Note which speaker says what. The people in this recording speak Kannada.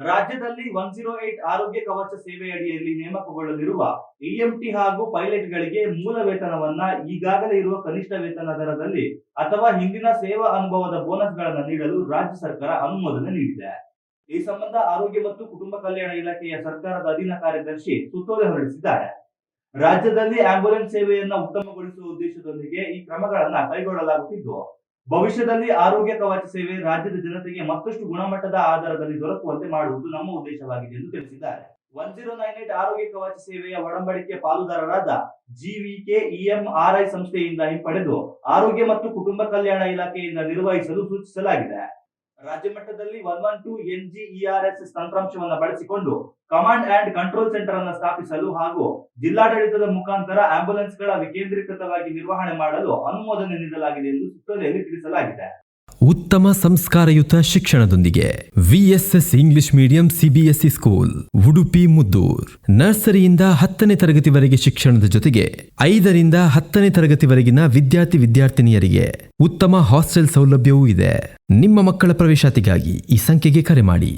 Speaker 1: ರಾಜ್ಯದಲ್ಲಿ 108 ಆರೋಗ್ಯ ಕವಚ ಸೇವೆಯಡಿಯಲ್ಲಿ ನೇಮಕಗೊಳ್ಳಲಿರುವ ಇಎಂಟಿ ಹಾಗೂ ಪೈಲಟ್ಗಳಿಗೆ ಮೂಲ ವೇತನವನ್ನ ಈಗಾಗಲೇ ಇರುವ ಕನಿಷ್ಠ ವೇತನ ದರದಲ್ಲಿ ಅಥವಾ ಹಿಂದಿನ ಸೇವಾ ಅನುಭವದ ಬೋನಸ್ಗಳನ್ನು ನೀಡಲು ರಾಜ್ಯ ಸರ್ಕಾರ ಅನುಮೋದನೆ ನೀಡಿದೆ. ಈ ಸಂಬಂಧ ಆರೋಗ್ಯ ಮತ್ತು ಕುಟುಂಬ ಕಲ್ಯಾಣ ಇಲಾಖೆಯ ಸರ್ಕಾರದ ಅಧೀನ ಕಾರ್ಯದರ್ಶಿ ಸುತ್ತೋಲೆ ಹೊರಡಿಸಿದ್ದಾರೆ. ರಾಜ್ಯದಲ್ಲಿ ಆಂಬ್ಯುಲೆನ್ಸ್ ಸೇವೆಯನ್ನ ಉತ್ತಮಗೊಳಿಸುವ ಉದ್ದೇಶದೊಂದಿಗೆ ಈ ಕ್ರಮಗಳನ್ನು ಕೈಗೊಳ್ಳಲಾಗುತ್ತಿದ್ದು, ಭವಿಷ್ಯದಲ್ಲಿ ಆರೋಗ್ಯ ಕವಚ ಸೇವೆ ರಾಜ್ಯದ ಜನತೆಗೆ ಮತ್ತಷ್ಟು ಗುಣಮಟ್ಟದ ಆಧಾರದಲ್ಲಿ ದೊರಕುವಂತೆ ಮಾಡುವುದು ನಮ್ಮ ಉದ್ದೇಶವಾಗಿದೆ ಎಂದು ತಿಳಿಸಿದ್ದಾರೆ. 1098 ಆರೋಗ್ಯ ಕವಚ ಸೇವೆಯ ಒಡಂಬಡಿಕೆ ಪಾಲುದಾರರಾದ ಜಿವಿಕೆ ಇಎಂಆರ್ಐ ಸಂಸ್ಥೆಯಿಂದ ಹಿಂಪಡೆದು ಆರೋಗ್ಯ ಮತ್ತು ಕುಟುಂಬ ಕಲ್ಯಾಣ ಇಲಾಖೆಯಿಂದ ನಿರ್ವಹಿಸಲು ಸೂಚಿಸಲಾಗಿದೆ. ರಾಜ್ಯ ಮಟ್ಟದಲ್ಲಿ 112 NGERS ತಂತ್ರಾಂಶವನ್ನು ಬಳಸಿಕೊಂಡು ಕಮಾಂಡ್ ಅಂಡ್ ಕಂಟ್ರೋಲ್ ಸೆಂಟರ್ ಅನ್ನು ಸ್ಥಾಪಿಸಲು ಹಾಗೂ ಜಿಲ್ಲಾಡಳಿತದ ಮುಖಾಂತರ ಆಂಬ್ಯುಲೆನ್ಸ್ಗಳ ವಿಕೇಂದ್ರೀಕೃತವಾಗಿ ನಿರ್ವಹಣೆ ಮಾಡಲು ಅನುಮೋದನೆ ನೀಡಲಾಗಿದೆ ಎಂದು ಸುತ್ತೋಲೆಯಲ್ಲಿ ತಿಳಿಸಲಾಗಿದೆ.
Speaker 2: ಉತ್ತಮ ಸಂಸ್ಕಾರಯುತ ಶಿಕ್ಷಣದೊಂದಿಗೆ VSS English medium CBSE school Udupi Muddur. ನರ್ಸರಿಯಿಂದ 10ನೇ ತರಗತಿವರೆಗೆ ಶಿಕ್ಷಣದ ಜೊತೆಗೆ 5ರಿಂದ 10ನೇ ತರಗತಿವರೆಗಿನ ವಿದ್ಯಾರ್ಥಿನಿಯರಿಗೆ ಉತ್ತಮ ಹಾಸ್ಟೆಲ್ ಸೌಲಭ್ಯವೂ ಇದೆ. ನಿಮ್ಮ ಮಕ್ಕಳ ಪ್ರವೇಶಾತಿಗಾಗಿ ಈ ಸಂಖ್ಯೆಗೆ ಕರೆ ಮಾಡಿ.